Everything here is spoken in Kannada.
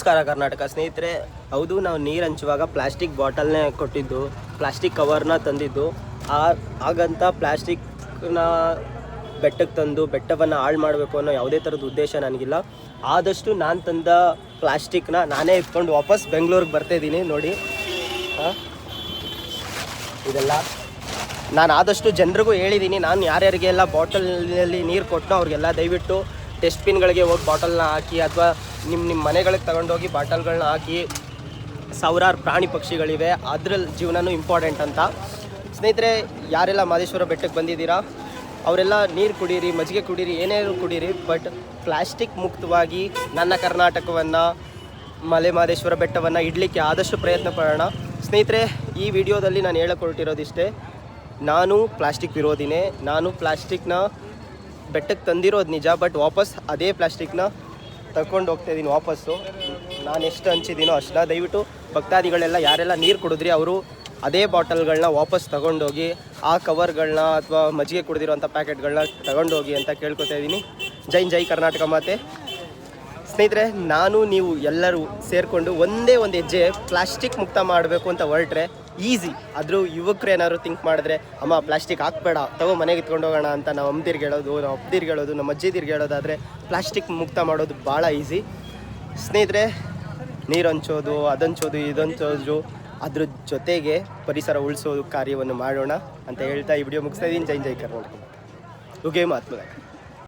ನಮಸ್ಕಾರ ಕರ್ನಾಟಕ ಸ್ನೇಹಿತರೆ. ಹೌದು, ನಾವು ನೀರು ಹಂಚುವಾಗ ಪ್ಲಾಸ್ಟಿಕ್ ಬಾಟಲ್ನೇ ಕೊಟ್ಟಿದ್ದು, ಪ್ಲಾಸ್ಟಿಕ್ ಕವರ್ನ ತಂದಿದ್ದು. ಹಾಗಂತ ಪ್ಲಾಸ್ಟಿಕ್ನ ಬೆಟ್ಟಕ್ಕೆ ತಂದು ಬೆಟ್ಟವನ್ನು ಹಾಳು ಮಾಡಬೇಕು ಅನ್ನೋ ಯಾವುದೇ ಥರದ ಉದ್ದೇಶ ನನಗಿಲ್ಲ. ಆದಷ್ಟು ನಾನು ತಂದ ಪ್ಲಾಸ್ಟಿಕ್ನ ನಾನೇ ಎತ್ಕೊಂಡು ವಾಪಸ್ ಬೆಂಗಳೂರಿಗೆ ಬರ್ತಾಯಿದ್ದೀನಿ. ನೋಡಿ, ಇದೆಲ್ಲ ನಾನು ಆದಷ್ಟು ಜನರಿಗೂ ಹೇಳಿದ್ದೀನಿ. ನಾನು ಯಾರ್ಯಾರಿಗೆಲ್ಲ ಬಾಟಲ್ನಲ್ಲಿ ನೀರು ಕೊಟ್ಟನೋ ಅವ್ರಿಗೆಲ್ಲ ದಯವಿಟ್ಟು ಡಸ್ಟ್ಬಿನ್ಗಳಿಗೆ ಹೋಗಿ ಬಾಟಲ್ನ ಹಾಕಿ, ಅಥವಾ ನಿಮ್ಮ ಮನೆಗಳಿಗೆ ತಗೊಂಡೋಗಿ ಬಾಟಲ್ಗಳನ್ನ ಹಾಕಿ. ಸಾವಿರಾರು ಪ್ರಾಣಿ ಪಕ್ಷಿಗಳಿವೆ, ಅದ್ರಲ್ಲಿ ಜೀವನನೂ ಇಂಪಾರ್ಟೆಂಟ್ ಅಂತ. ಸ್ನೇಹಿತರೆ, ಯಾರೆಲ್ಲ ಮಹದೇಶ್ವರ ಬೆಟ್ಟಕ್ಕೆ ಬಂದಿದ್ದೀರಾ ಅವರೆಲ್ಲ ನೀರು ಕುಡೀರಿ, ಮಜ್ಜಿಗೆ ಕುಡೀರಿ, ಏನೇನು ಕುಡೀರಿ, ಬಟ್ ಪ್ಲಾಸ್ಟಿಕ್ ಮುಕ್ತವಾಗಿ ನನ್ನ ಕರ್ನಾಟಕವನ್ನು, ಮಲೆ ಮಹದೇಶ್ವರ ಬೆಟ್ಟವನ್ನು ಇಡಲಿಕ್ಕೆ ಆದಷ್ಟು ಪ್ರಯತ್ನ ಪಡೋಣ. ಸ್ನೇಹಿತರೆ, ಈ ವಿಡಿಯೋದಲ್ಲಿ ನಾನು ಹೇಳಕೊಟ್ಟಿರೋದಿಷ್ಟೇ. ನಾನು ಪ್ಲಾಸ್ಟಿಕ್ ವಿರೋಧಿನೇ. ನಾನು ಪ್ಲಾಸ್ಟಿಕ್ನ ಬೆಟ್ಟಕ್ಕೆ ತಂದಿರೋದು ನಿಜ, ಬಟ್ ವಾಪಸ್ ಅದೇ ಪ್ಲಾಸ್ಟಿಕ್ನ ತಗೊಂಡು ಹೋಗ್ತಾಯಿದ್ದೀನಿ ವಾಪಸ್ಸು. ನಾನು ಎಷ್ಟು ಹಂಚಿದ್ದೀನೋ ಅಷ್ಟನ್ನ. ದಯವಿಟ್ಟು ಭಕ್ತಾದಿಗಳೆಲ್ಲ ಯಾರೆಲ್ಲ ನೀರು ಕುಡಿದ್ರಿ ಅವರು ಅದೇ ಬಾಟಲ್ಗಳನ್ನ ವಾಪಸ್ ತಗೊಂಡೋಗಿ, ಆ ಕವರ್ಗಳನ್ನ ಅಥವಾ ಮಜ್ಜಿಗೆ ಕುಡಿದಿರೋಂಥ ಪ್ಯಾಕೆಟ್ಗಳನ್ನ ತಗೊಂಡೋಗಿ ಅಂತ ಕೇಳ್ಕೊತಾ ಇದ್ದೀನಿ. ಜೈ ಕರ್ನಾಟಕ ಮಾತೆ. ಸ್ನೇಹಿತರೆ, ನಾನು ನೀವು ಎಲ್ಲರೂ ಸೇರಿಕೊಂಡು ಒಂದೇ ಒಂದು ಹೆಜ್ಜೆ ಪ್ಲಾಸ್ಟಿಕ್ ಮುಕ್ತ ಮಾಡಬೇಕು ಅಂತ ಹೊರಟ್ರೆ ಈಸಿ. ಆದರೂ ಯುವಕರು ಏನಾದ್ರು ಥಿಂಕ್ ಮಾಡಿದ್ರೆ, ಅಮ್ಮ ಪ್ಲಾಸ್ಟಿಕ್ ಹಾಕ್ಬೇಡ, ತಗೋ ಮನೆಗೆ ಇತ್ಕೊಂಡು ಹೋಗೋಣ ಅಂತ ನಾವು ಅಮ್ಮದಿರ್ಗೆ ಹೇಳೋದು, ನಮ್ಮ ಅಪ್ಪದಿರ್ಗೆ ಹೇಳೋದು, ನಮ್ಮ ಅಜ್ಜಿದಿರ್ಗೆ ಹೇಳೋದಾದರೆ ಪ್ಲಾಸ್ಟಿಕ್ ಮುಕ್ತ ಮಾಡೋದು ಭಾಳ ಈಸಿ. ಸ್ನೇಹಿತರೆ, ನೀರು ಹಂಚೋದು, ಅದಂಚೋದು, ಇದಂಚೋದು, ಅದ್ರ ಜೊತೆಗೆ ಪರಿಸರ ಉಳಿಸೋದು ಕಾರ್ಯವನ್ನು ಮಾಡೋಣ ಅಂತ ಹೇಳ್ತಾ ಈ ವಿಡಿಯೋ ಮುಗಿಸ್ತಾ ಇದ್ದೀನಿ. ಜೈ ಕರ್ನಾಟಕ. ಉಗೆ ಮಹಾತ್ಮ.